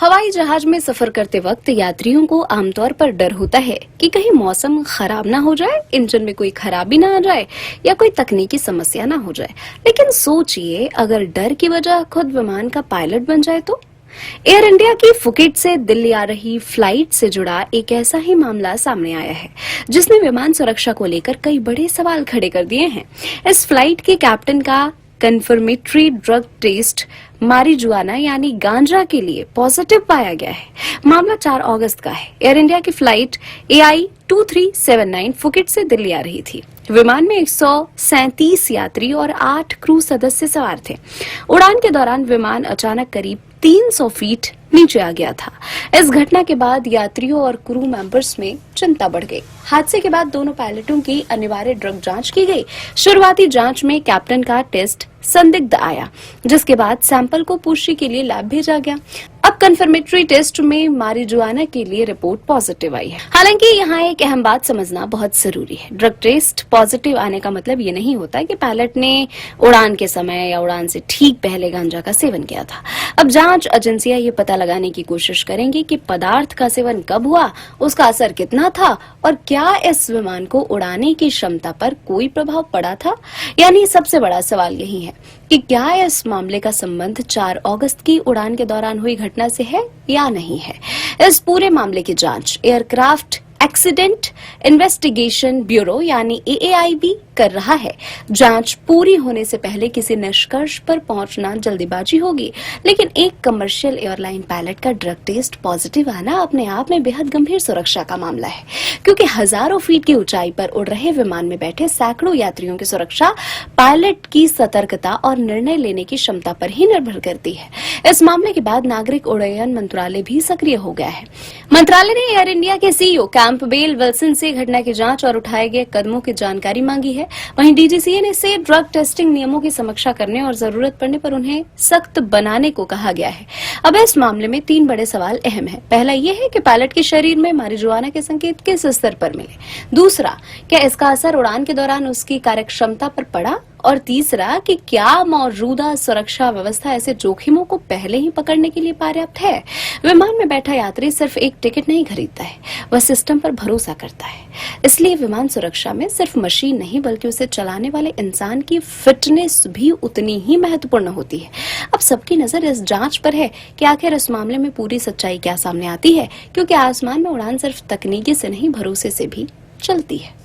हवाई जहाज में सफर करते वक्त यात्रियों को आमतौर पर डर होता है कि कहीं मौसम खराब ना हो जाए, इंजन में कोई खराबी ना आ जाए या कोई तकनीकी समस्या ना हो जाए। लेकिन सोचिए, अगर डर की वजह खुद विमान का पायलट बन जाए तो। एयर इंडिया की फुकेट से दिल्ली आ रही फ्लाइट से जुड़ा एक ऐसा ही मामला सामने आया है, जिसने विमान सुरक्षा को लेकर कई बड़े सवाल खड़े कर दिए हैं। इस फ्लाइट के कैप्टन का कन्फर्मेटरी ड्रग टेस्ट मारिजुआना यानी गांजा के लिए पॉजिटिव पाया गया है। मामला 4 अगस्त का है। एयर इंडिया की फ्लाइट AI 2379 फुकेट से दिल्ली आ रही थी। विमान में 137 यात्री और 8 क्रू सदस्य सवार थे। उड़ान के दौरान विमान अचानक करीब 300 फीट नीचे आ गया था। इस घटना के बाद यात्रियों और क्रू मेंबर्स में चिंता बढ़ गई। हादसे के बाद दोनों पायलटों की अनिवार्य ड्रग जांच की गई। शुरुआती जांच में कैप्टन का टेस्ट संदिग्ध आया, जिसके बाद सैंपल को पुष्टि के लिए लैब भेजा गया। अब कन्फर्मेटरी टेस्ट में मारिजुआना के लिए रिपोर्ट पॉजिटिव आई है। हालांकि यहाँ एक अहम बात समझना बहुत जरूरी है। ड्रग टेस्ट पॉजिटिव आने का मतलब ये नहीं होता कि पायलट ने उड़ान के समय या उड़ान से ठीक पहले गांजा का सेवन किया था। अब जांच एजेंसियां ये पता लगाने की कोशिश करेंगी कि पदार्थ का सेवन कब हुआ, उसका असर कितना था और क्या इस विमान को उड़ाने की क्षमता पर कोई प्रभाव पड़ा था। यानी सबसे बड़ा सवाल यही है कि क्या इस मामले का संबंध 4 अगस्त की उड़ान के दौरान हुई घटना से है या नहीं है। इस पूरे मामले की जांच एयरक्राफ्ट एक्सीडेंट इन्वेस्टिगेशन ब्यूरो यानी AAIB कर रहा है। जांच पूरी होने से पहले किसी निष्कर्ष पर पहुंचना जल्दीबाजी होगी, लेकिन एक कमर्शियल एयरलाइन पायलट का ड्रग टेस्ट पॉजिटिव आना अपने आप में बेहद गंभीर सुरक्षा का मामला है, क्योंकि हजारों फीट की ऊंचाई पर उड़ रहे विमान में बैठे सैकड़ों यात्रियों की सुरक्षा पायलट की सतर्कता और निर्णय लेने की क्षमता पर ही निर्भर करती है। इस मामले के बाद नागरिक उड्डयन मंत्रालय भी सक्रिय हो गया है। मंत्रालय ने एयर इंडिया के CEO कैंपबेल विल्सन से घटना की जांच और उठाए गए कदमों की जानकारी मांगी है। वहीं DGCA से ड्रग टेस्टिंग नियमों की समीक्षा करने और जरूरत पड़ने पर उन्हें सख्त बनाने को कहा गया है। अब इस मामले में 3 बड़े सवाल अहम हैं। पहला यह है कि पायलट के शरीर में मारिजुआना के संकेत किस स्तर पर मिले। दूसरा, क्या इसका असर उड़ान के दौरान उसकी कार्यक्षमता पर पड़ा। और तीसरा, कि क्या मौजूदा सुरक्षा व्यवस्था ऐसे जोखिमों को पहले ही पकड़ने के लिए पर्याप्त है। विमान में बैठा यात्री सिर्फ एक टिकट नहीं खरीदता है, वह सिस्टम पर भरोसा करता है। इसलिए विमान सुरक्षा में सिर्फ मशीन नहीं, बल्कि उसे चलाने वाले इंसान की फिटनेस भी उतनी ही महत्वपूर्ण होती है। अब सबकी नजर इस जांच पर है कि आखिर इस मामले में पूरी सच्चाई क्या सामने आती है, क्योंकि आसमान में उड़ान सिर्फ तकनीकी से नहीं, भरोसे से भी चलती है।